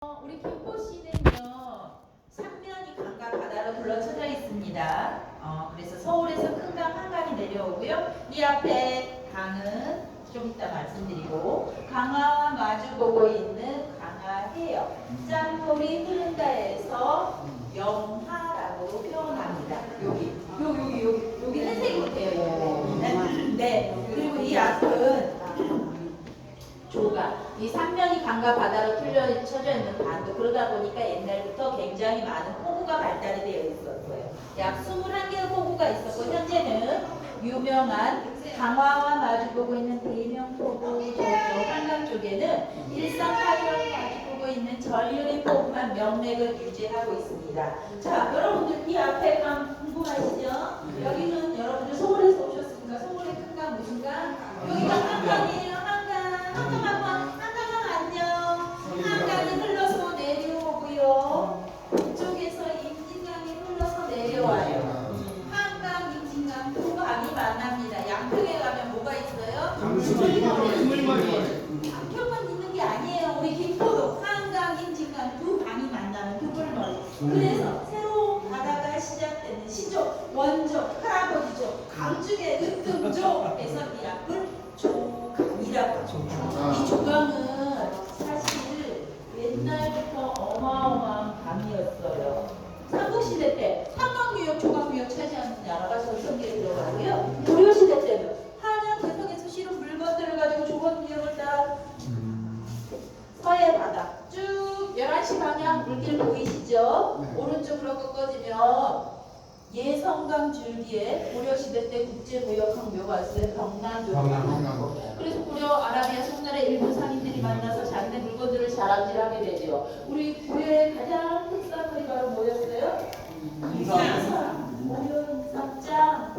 우리 김포시는요, 삼면이 강과 바다로 둘러쳐져 있습니다. 그래서 서울에서 큰 강 한강이 내려오고요. 이 앞에 강은 좀 이따 말씀드리고, 강화와 마주보고 있는 강화해역, 짠물이 흐른다에서 영하라고 표현합니다. 여기 흰색으로 되어 있는. 네. 그리고 이 앞은 이 삼면이 강과 바다로 뚫려쳐져 있는 반도. 그러다 보니까 옛날부터 굉장히 많은 포구가 발달이 되어 있었어요. 약 21개의 포구가 있었고, 현재는 유명한 강화와 마주보고 있는 대명포구, 한강 쪽에는 일산파이를 마주보고 있는 전류리 포구만 명맥을 유지하고 있습니다. 자, 여러분들 이 앞에 강 궁금하시죠? 여기는 여러분들 서울에서 오셨으니까 서울의 큰 강 무슨 강? 여기가 한강이에요. 한강이 흘러서 내려오고요. 이쪽에서 임진강이 흘러서 내려와요. 한강, 임진강 두 강이 만납니다. 양평에 가면 뭐가 있어요? 양평만 있는 게 아니에요. 우리 김포도 한강, 임진강 두 강이 만나는 두불머리. 그래서 새로운 바다가 시작되는 시조, 원조, 할아버지조, 강중의 으뜸조에서 이 앞을 조강이라고 하죠. 이 조강은 사실 옛날부터 어마어마한 강이었어요. 삼국시대 때 한강유역, 조강유역 차지하는 나라가 전성기에 들어가고요. 고려시대 때는 한양 대성에서 실은 물건들을 가지고 조강유역을 따라 서해 바다 쭉 11시 방향 물길 보이시죠? 오른쪽으로 꺾어지면 예성강 줄기에 고려시대 때 국제무역항 묘가 있어요. 경남도. 그래서 고려 아라비아 송나라 일부 상인들이 만나서 자기네 물건들을 자랑질하게 되죠. 우리 고려의 가장 특산물이 바로 뭐였어요? 인삼. 고려 인삼장.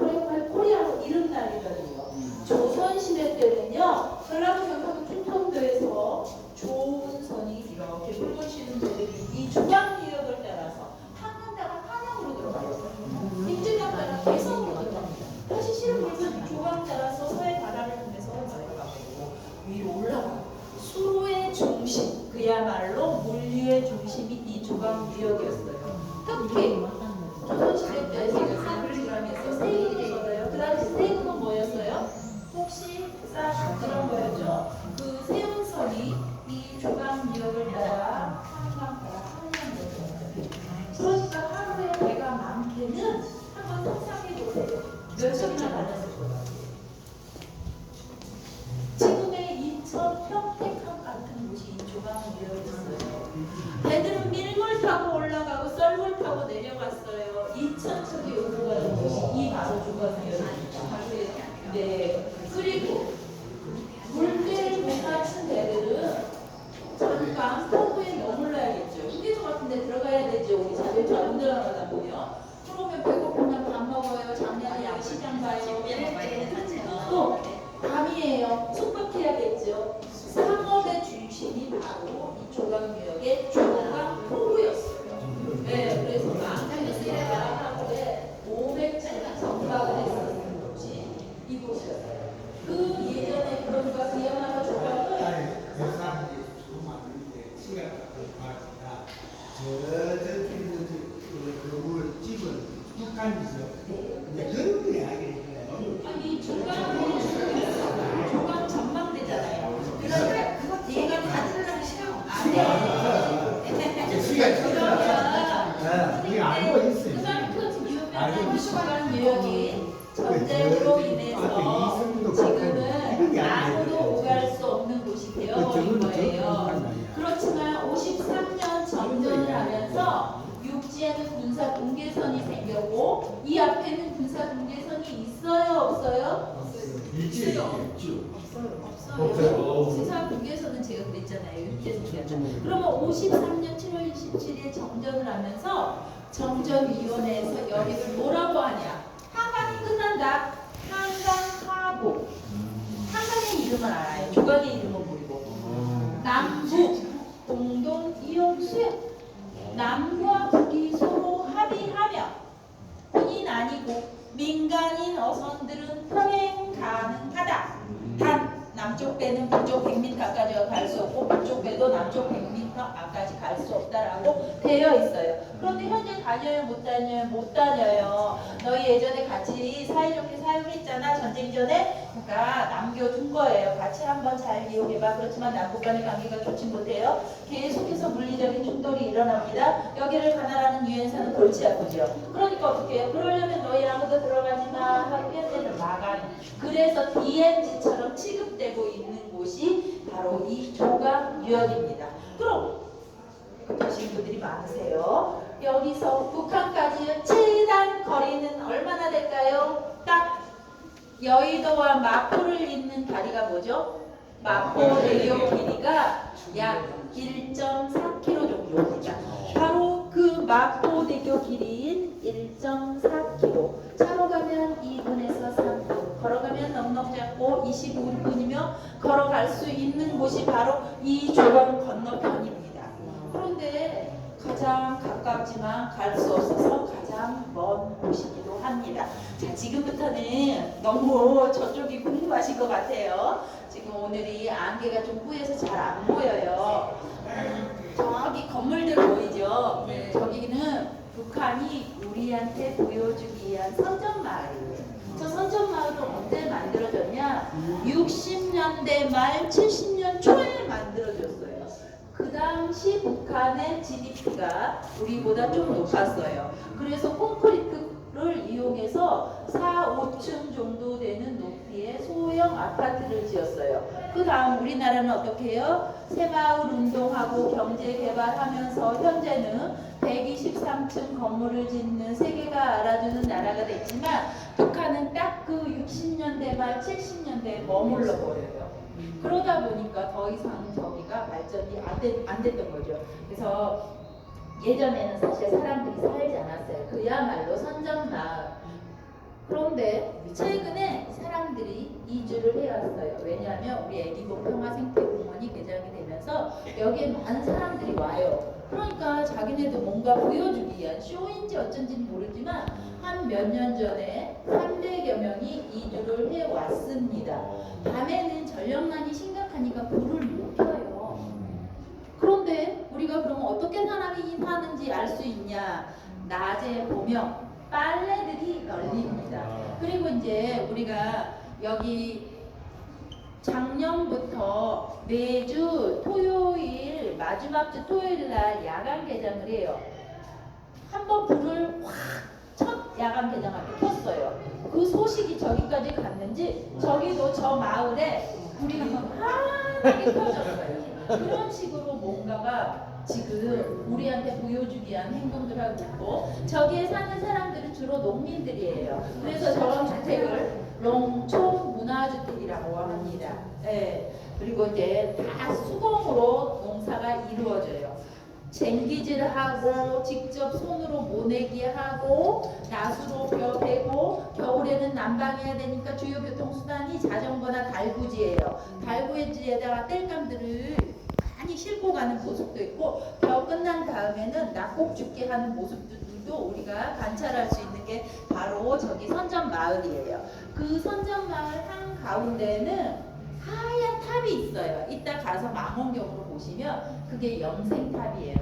코리아로 이름 날리거든요. 조선시대 때는요, 전라도 경상도 충청도에서 좋은 선이 이렇게 물건 싣는 데들이 이 중앙유역을 따라서 한강다가 한양으로 들어가요. 임진강 따라 개성으로 들어갑니다. 다시 실은 물건 조강 따라서 서해 바다를 통해서 내려가고 위로 올라가고 수로의 중심, 그야말로 물류의 중심이 이 조강유역이었어요. 특히 조선시대 때 세금을 세금이 있어요. 그 당시 세금은 뭐였어요? 혹시 그런 거였죠. 그 세운선이 이 조강유역을 따라 한강과 한양으로. 그러니까 하루에 배가 많게는 한번 상상해 보세요. 몇 척이나 다녔을 거예요. 지금의 인천 평택항 같은 곳이 조강유역이었어요. 배들은 밀물 타고 올라가고 썰물 타고 내려갔어요. 인천척이 오고 가는 곳이 이 바로 조강유역입니다. 네. 그리고 물개를 못 맞춘 배들은 잠깐 포구에 머물러야겠죠. 휴게소 같은 데 들어가야 되죠. 우리 자동차 운전하다 보면. 그러면 배고프면 밥 먹어요. 작년에 시장 가요. 또 밤이에요. 숙박해야겠죠. 상업의 중심이 바로 이 조강유역의 조강 포구였어요. 네, 그래서 하루에 500차나 정박을 했었던 곳이 이곳이었어요. 그 예전에 그런가 그야말로 조강은 그 집은 북한이죠. 이제 그런 게 아니에요. 아니 조강 전망대잖아요. 그러니까 그거 뒤에가 다 들으려면 시간 안 돼. 이게 알고 있어요. 그다음에 그 유명한 조강 유역이 전쟁으로 인해서 지금은 아무도 오갈 수 없는 곳이 되어버린 거예요. 그렇지만 53년 정전을 하면서 육지에는 군사 분계선이 생겼고 이 앞에는 군사 분계선이 있어요, 없어요? 없어요. 군사 분계선은 제가 그랬잖아요. 육지에 생겼잖아요. 그러면 53년 7월 27일 정전을 하면서 정전위원회에서 여기를 뭐라고 하냐? 한강이 끝난다. 한강하고 한강의 이름은 알아요. 조강의 이름은 모르고 남북 공동 이용 수역. 남과 북이 서로 합의하며 군인 아니고 민간인 어선들은 평행 가능하다. 단 남쪽 배는 북쪽 100m까지가 갈 수 없고 북쪽 배도 남쪽 100m까지 갈 수 없다라고 되어 있어요. 그런데 현재 다녀요, 못 다녀요? 못 다녀요. 너희 예전에 같이 사이좋게 사용했잖아, 전쟁 전에. 그러니까 남겨둔 거예요. 같이 한번 잘 이용해봐. 그렇지만 남북 간의 관계가 좋지 못해요. 계속해서 물리적인 충돌이 일어납니다. 여기를 가나라는 유엔사는 골치 아프죠. 그러니까 어떻게 해요? 그러려면 너희 아무도 들어가지 마 하고 현재는 막아요. 그래서 DMZ처럼 취급되고 있는 곳이 바로 이 조각유역입니다. 그럼 보신 분들이 많으세요. 여기서 북한까지 최단 거리는 얼마나 될까요? 딱 여의도와 마포를 잇는 다리가 뭐죠? 마포대교 길이가 약 1.4km 정도입니다. 바로 그 마포대교 길이인 1.4km. 차로 가면 2분에서 3분, 걸어가면 넉넉 잡고 25분이면 걸어갈 수 있는 곳이 바로 이 조각 건너편입니다. 그런데 가장 가깝지만 갈 수 없어서 가장 먼 곳이기도 합니다. 자, 지금부터는 너무 저쪽이 궁금하신 것 같아요. 지금 오늘이 안개가 좀 뿌여서 잘 안 보여요. 저기 건물들 보이죠? 저기는 북한이 우리한테 보여주기 위한 선전마을이에요. 저 선전마을은 언제 만들어졌냐? 60년대 말 70년 초에 만들어졌어요. 그 당시 북한의 GDP가 우리보다 좀 높았어요. 그래서 콘크리트를 이용해서 4, 5층 정도 되는 높이의 소형 아파트를 지었어요. 그 다음 우리나라는 어떻게 해요? 새마을 운동하고 경제 개발하면서 현재는 123층 건물을 짓는 세계가 알아주는 나라가 됐지만 북한은 딱 그 60년대 말 70년대에 머물러 버려요. 그러다 보니까 더 이상 저기가 발전이 안 됐던 거죠. 그래서 예전에는 사실 사람들이 살지 않았어요. 그야말로 선전마을. 그런데 최근에 사람들이 이주를 해왔어요. 왜냐하면 우리 애기봉 평화생태공원이 개장이 되면서 여기에 많은 사람들이 와요. 그러니까 자기네도 뭔가 보여주기 위한 쇼인지 어쩐지는 모르지만 한 몇 년 전에 300여 명이 이주를 해왔습니다. 밤에는 전력난이 심각하니까 불을 못 켜요. 그런데 우리가 그러면 어떻게 사람이 사는지 알 수 있냐? 낮에 보면 빨래들이 널립니다. 그리고 이제 우리가 여기 작년부터 매주 토요일 마지막 주 토요일 날 야간 개장을 해요. 한번 불을 확 첫 야간 개장할 때 켰어요. 그 소식이 저기까지 갔는지 저기도 저 마을에 불이 환하게 켜졌어요. 그런 식으로 뭔가가 지금 우리한테 보여주기 위한 행동들을 하고 있고 저기에 사는 사람들은 주로 농민들이에요. 그래서 저런 주택을 농촌 문화주택이라고 합니다. 네. 그리고 이제 다 수공으로 농사가 이루어져요. 쟁기질 하고 직접 손으로 모내기 하고 나수로 벼 베고 겨울에는 난방해야 되니까 주요 교통수단이 자전거나 달구지예요. 달구지에다가 땔감들을 많이 싣고 가는 모습도 있고 벼 끝난 다음에는 낙곡 죽게 하는 모습들도 우리가 관찰할 수 있는 게 바로 저기 선전마을이에요. 그 선전마을 한 가운데는 하얀 탑이 있어요. 이따 가서 망원경으로 보시면 그게 영생탑이에요.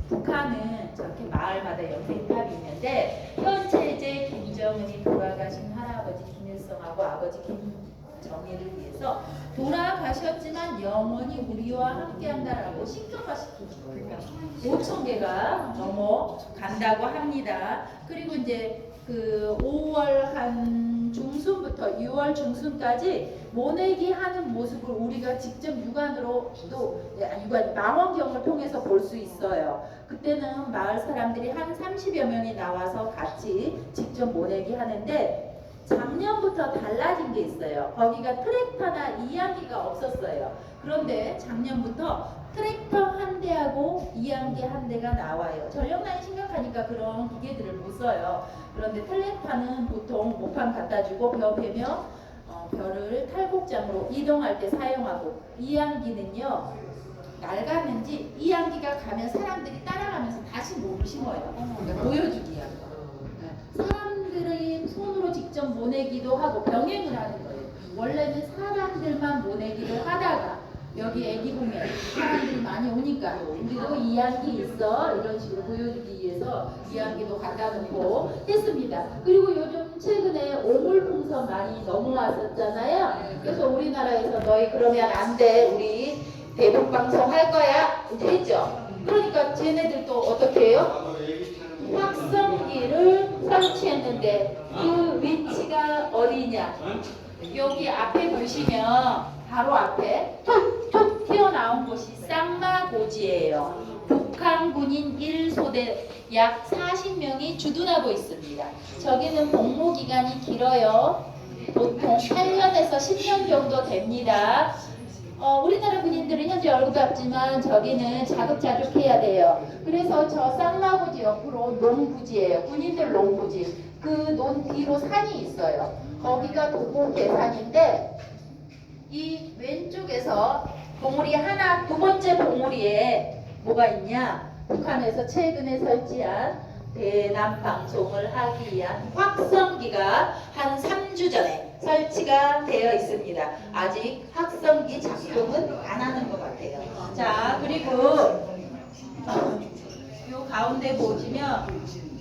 북한은 저렇게 마을마다 영생탑이 있는데 현재 이제 김정은이 돌아가신 할아버지 김일성하고 아버지 김정일을 위해서 돌아가셨지만 영원히 우리와 함께한다라고 신격화시키고 5,000개가 넘어간다고 합니다. 그리고 이제 그 5월 한 중순부터 6월 중순까지 모내기 하는 모습을 우리가 직접 육안으로 또 망원경을 통해서 볼 수 있어요. 그때는 마을 사람들이 한 30여 명이 나와서 같이 직접 모내기 하는데 작년부터 달라진 게 있어요. 거기가 트랙터나 이양기가 없었어요. 그런데 작년부터 트랙터 한 대하고 이양기 한 대가 나와요. 전력난이 심각하니까 그런 기계들을 못 써요. 그런데 트랙터는 보통 모판 갖다 주고 벼 베며 벼를 탈곡장으로 이동할 때 사용하고 이양기는요 낡았는지 이양기가 가면 사람들이 따라가면서 다시 모를 심어요. 그러니까 보여주기 위한 거. 사람들이 손으로 직접 모내기도 하고 병행을 하는 거예요. 원래는 사람들만 보내기를 하다가 여기 애기 보면 사람들이 많이 오니까 우리도 이안기 있어 이런 식으로 보여주기 위해서 이안기도 갖다 놓고 했습니다. 그리고 요즘 최근에 오물풍선 많이 넘어왔었잖아요. 그래서 우리나라에서 너희 그러면 안 돼, 우리 대북 방송 할 거야 이제 했죠. 그러니까 쟤네들도 어떻게 해요? 확성기를 설치했는데 그 위치가 어디냐? 여기 앞에 보시면 바로 앞에 툭툭 튀어나온 곳이 쌍마고지예요. 북한 군인 1소대 약 40명이 주둔하고 있습니다. 저기는 복무 기간이 길어요. 보통 8년에서 10년 정도 됩니다. 우리나라 군인들은 현재 월급 받지만 저기는 자급자족해야 돼요. 그래서 저 쌍마고지 옆으로 농부지예요. 군인들 농부지. 그 논 뒤로 산이 있어요. 거기가 도봉대산인데 이 왼쪽에서 봉우리 하나, 두 번째 봉우리에 뭐가 있냐? 북한에서 최근에 설치한 대남 방송을 하기 위한 확성기가 한 3주 전에 설치가 되어 있습니다. 아직 확성기 작동은 안 하는 것 같아요. 자, 그리고 요 가운데 보시면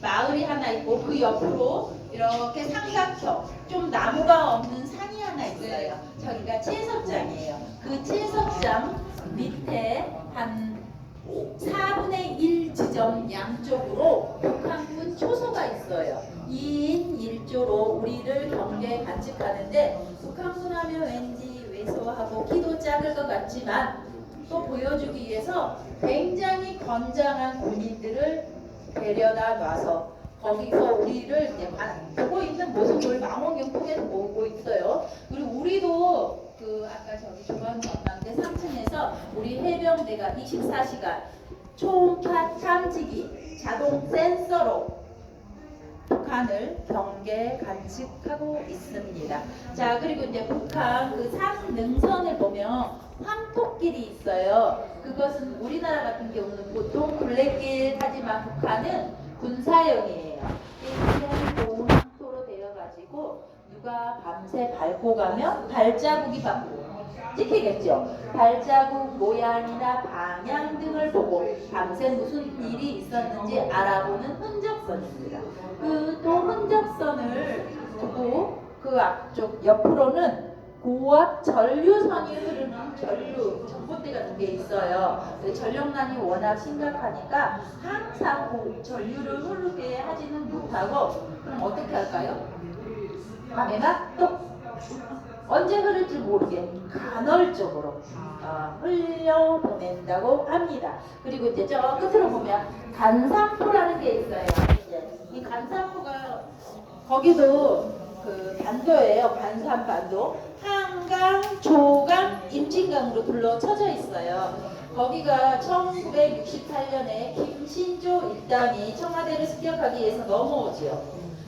마을이 하나 있고 그 옆으로 이렇게 삼각형 좀 나무가 없는 산이 하나 있어요. 저기가 채석장이에요. 그 채석장 밑에 한 4분의 1 지점 양쪽으로 북한군 초소가 있어요. 2인 1조로 우리를 경계 관측하는데 북한군 하면 왠지 왜소하고 키도 작을 것 같지만 또 보여주기 위해서 굉장히 건장한 군인들을 데려다 놔서 거기서 우리를 이제 보고 있는 모습을 망원경 통해서 보고 있어요. 그리고 우리도 그 아까 저기 조간 전망대 3층에서 우리 해병대가 24시간 초음파 탐지기 자동 센서로 북한을 경계 관측하고 있습니다. 자, 그리고 이제 북한 그 산 능선을 보면 황토길이 있어요. 그것은 우리나라 같은 경우는 보통 굴레길 하지만 북한은 군사용이에요. 일본 좋은 황토로 되어가지고 누가 밤새 밟고 가면 발자국이 찍히겠죠. 발자국 모양이나 방향 등을 보고 밤새 무슨 일이 있었는지 알아보는 흔적선입니다. 그 또 흔적선을 두고 그 앞쪽 옆으로는 고압 전류선이 흐르는 전봇대 같은 게 있어요. 전력난이 워낙 심각하니까 항상 전류를 흐르게 하지는 못하고 그럼 어떻게 할까요? 밤에만 또 언제 흐를지 모르게 간헐적으로 흘려보낸다고 합니다. 그리고 이제 저 끝으로 보면 간산포라는 게 있어요. 이제 이 간산포가 거기도 그 반도예요. 반산반도. 한강, 조강, 임진강으로 둘러쳐져 있어요. 거기가 1968년에 김신조 일당이 청와대를 습격하기 위해서 넘어오지요.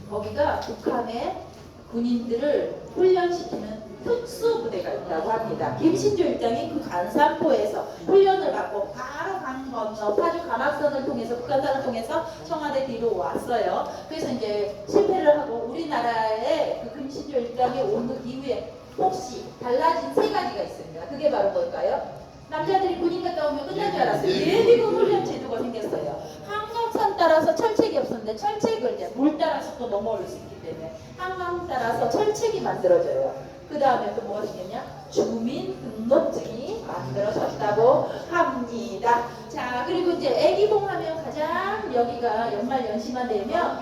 거기가 북한의 군인들을 훈련시키는 특수부대가 있다고 합니다. 김신조 일당이 그 간산포에서 훈련을 받고 바로 강 건너 파주 감악선을 통해서 북한산을 통해서 청와대 뒤로 왔어요. 그래서 이제 실패를 하고 우리나라에 그 김신조 일당이 온 이후에 혹시 달라진 세 가지가 있습니다. 그게 바로 뭘까요? 남자들이 군인 갔다 오면 끝난 줄 알았어요. 예비군 훈련 제도가 생겼어요. 한강산 따라서 철책이 없었는데 철책을 이제 물 따라서 또 넘어올 수 있기 때문에 한강 따라서 철책이 만들어져요. 그 다음에 또 무엇이겠냐? 주민등록증이 만들어졌다고 합니다. 자, 그리고 이제 애기봉 하면 가장 여기가 연말 연시만 되면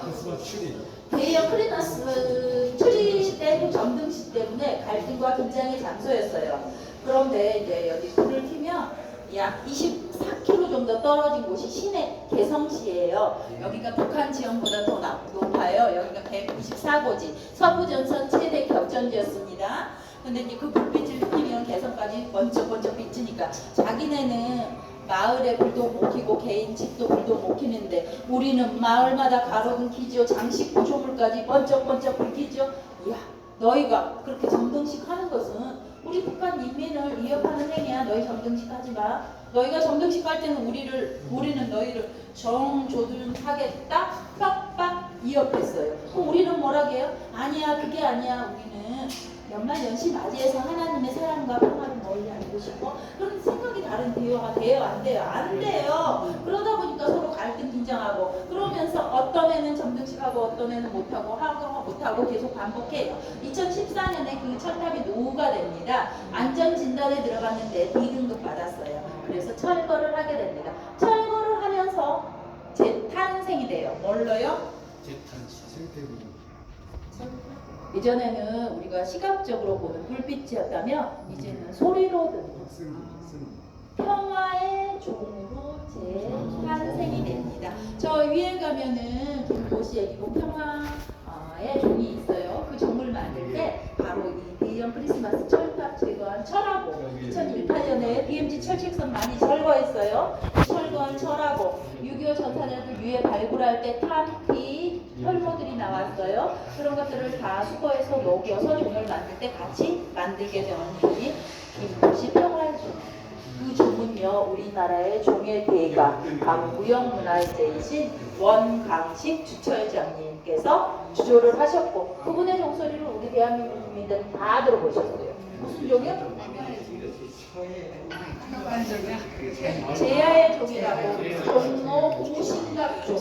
대형 크리스마스 트리 때 점등식 때문에 갈등과 긴장의 장소였어요. 그런데 이제 여기 불을 켜면 약 24km 정도 떨어진 곳이 시내 개성시예요. 여기가 북한 지형보다 더 높아요. 여기가 194고지 서부전선 최대 격전지였습니다. 근데 이제 그 불빛을 피면 개성까지 번쩍번쩍 비치니까 자기네는 마을에 불도 못 켜고 개인 집도 불도 못 켜는데 우리는 마을마다 가로등 켜죠. 장식 구조물까지 번쩍번쩍 불 켜죠. 이야, 너희가 그렇게 점등식 하는 것은 우리 북한 인민을 위협하는 행위야. 너희 점등식 하지 마. 너희가 점등식 할 때는 우리는 너희를 정조준하겠다. 협박 이어했어요. 그럼 우리는 뭐라고 해요? 아니야, 그게 아니야. 우리는 연말연시 맞이해서 하나님의 사랑과 평화를 멀리 알고 싶어. 그런 생각이 다른 대화가 돼요? 안 돼요? 안 돼요. 그러다 보니까 서로 갈등 긴장하고 그러면서 어떤 애는 점등식하고 어떤 애는 못하고 하고 못하고 계속 반복해요. 2014년에 그 철탑이 노후가 됩니다. 안전진단에 들어갔는데 D등급 받았어요. 그래서 철거를 하게 됩니다. 철거를 하면서 재탄생이 돼요. 뭘로요? 이전에는 우리가 시각적으로 보는 불빛이었다면 이제는 소리로 듣는 평화의 종으로 재탄생이 됩니다. 저 위에 가면은 김보시 애기고 평화의 종이 있어요. 그 종을 만들 때 바로 이 대형 크리스마스 철탑 제거한 철하고 2018년에 BMG 철책선 많이 철거했어요. 철거한 철하고 6.25 전사자들 위에 발굴할 때 탄피 혈모들이 나왔어요. 그런 것들을 다 수거해서 녹여서 종을 만들 때 같이 만들게 되는 분이 김보시 평화의 종. 그 종은요, 우리나라의 종의 대가 바로 무형문화재이신 원강식 주철장님께서 주조를 하셨고 그분의 종소리를 우리 대한민국 국민들 다 들어보셨어요. 무슨 종이요? 제야의 종이라고 종로 고신각종.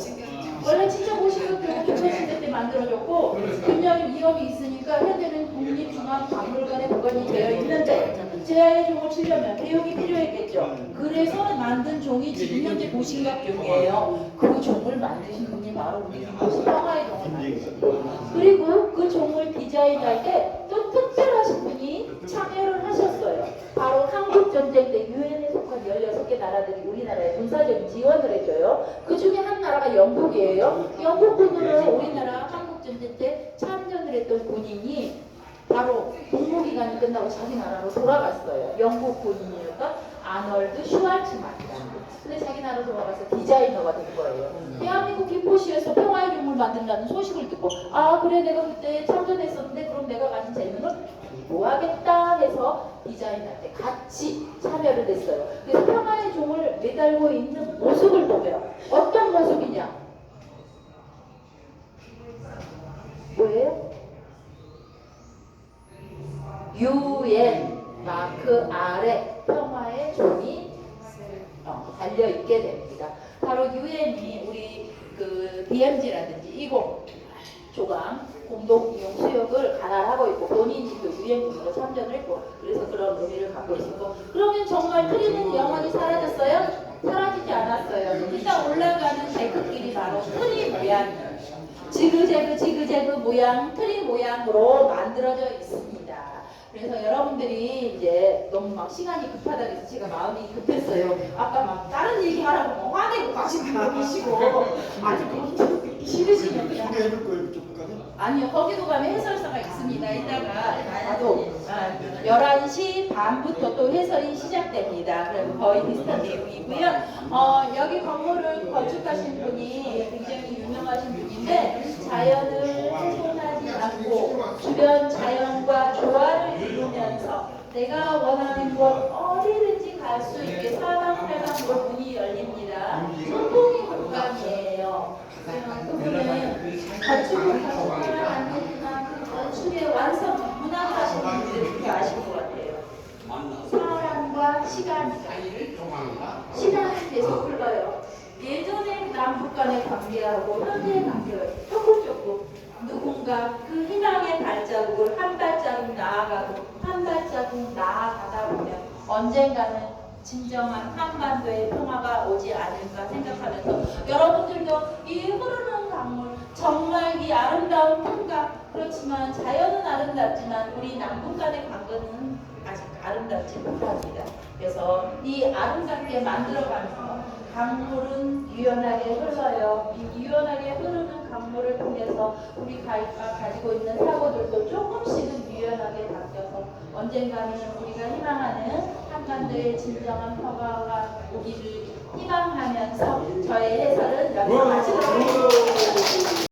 원래 진짜 고신각종은 조선시대 때 만들어졌고 굉장히 위험이 있으니까 현재는 국립중앙박물관에 보관이 되어 있는데 제야의 종을 치려면 배용이 필요했겠죠. 그래서 만든 종이 지금 현재 고신각종이에요. 그 종을 만드신 분이 바로 우리 김보시 평화의 종을 만드셨고 그리고 그 종을 디자인할 때 또 특별하신 분이 참여를 하셨어요. 바로 한국전쟁 때 유엔에 속한 16개 나라들이 우리나라에 군사적인 지원을 해줘요. 그 중에 한 나라가 영국이에요. 영국군으로 우리나라 한국전쟁 때 참전을 했던 군인이 바로 복무기간이 끝나고 자기 나라로 돌아갔어요. 영국 군인이었던 아널드 슈왈츠만이라는 분. 근데 자기 나라로 돌아가서 디자이너가 된 거예요. 대한민국 김포시에서 평화의 종을 만든다는 소식을 듣고 아 그래 내가 그때 참전했었는데 그럼 내가 가진 재능을 모아겠다 해서 디자인할 때 같이 참여를 했어요. 그래서 평화의 종을 매달고 있는 모습을 보면 어떤 모습이냐? 뭐예요? UN 마크 아래 평화의 종이 달려 있게 됩니다. 바로 UN이 우리 그 DMZ라든지 이곳 조강 공동 이용 수역을 관할하고 있고 본인이 그 유엔군으로 참전을 했고 그래서 그런 의미를 갖고 있고 그러면 정말 트리는 영원히 사라졌어요? 사라지지 않았어요. 일단 올라가는 데크길이 바로 트리 모양이에요. 지그재그 모양 트리 모양으로 만들어져 있습니다. 그래서 여러분들이 이제 너무 막 시간이 급하다 해서 제가 마음이 급했어요. 아까 막 다른 얘기 하라고 막 화내고 가신 분도 계시고 아주 그것도 듣기 싫으시면 그냥 소개해줄 거예요, 좀 아니요 거기도 가면 해설사가 있습니다. 이따가 나도 11시 반부터 또 해설이 시작됩니다. 그래서 거의 비슷한 내용이고요. 여기 건물을 건축하신 분이 굉장히 유명하신 분인데 자연을 훼손하지 않고 주변 자연과 조화를 이루면서 내가 원하는 곳 어디든지 갈 수 있게 사방팔방으로 문이 열립니다. 소통이 공간이에요. 그분은 건축을 건축하면 안 되지만 그 건축의 완성 문화를 하시는 분들이 그렇게 아실 것 같아요. 사람과 시간이 시간은 계속 흘러요. 예전의 남북 간의 관계하고 현재의 관계가 조금 누군가 그 희망의 발자국을 한 발자국 나아가고 한 발자국 나아가다 보면 언젠가는 진정한 한반도의 평화가 오지 않을까 생각하면서 여러분들도 이 흐르는 강물 정말 이 아름다운 풍가 그렇지만 자연은 아름답지만 우리 남북 간의 관계는 아직 아름답지 못합니다. 그래서 이 아름답게 만들어가면서 강물은 유연하게 흘러요. 이 유연하게 흐르는 강물을 통해서 우리가 가지고 있는 사고들도 조금씩은 유연하게 바뀌어서 언젠가는 우리가 희망하는 한반도의 진정한 평화가 오기를 희망하면서 저의 해설은 여기서 마치도록 하겠습니다.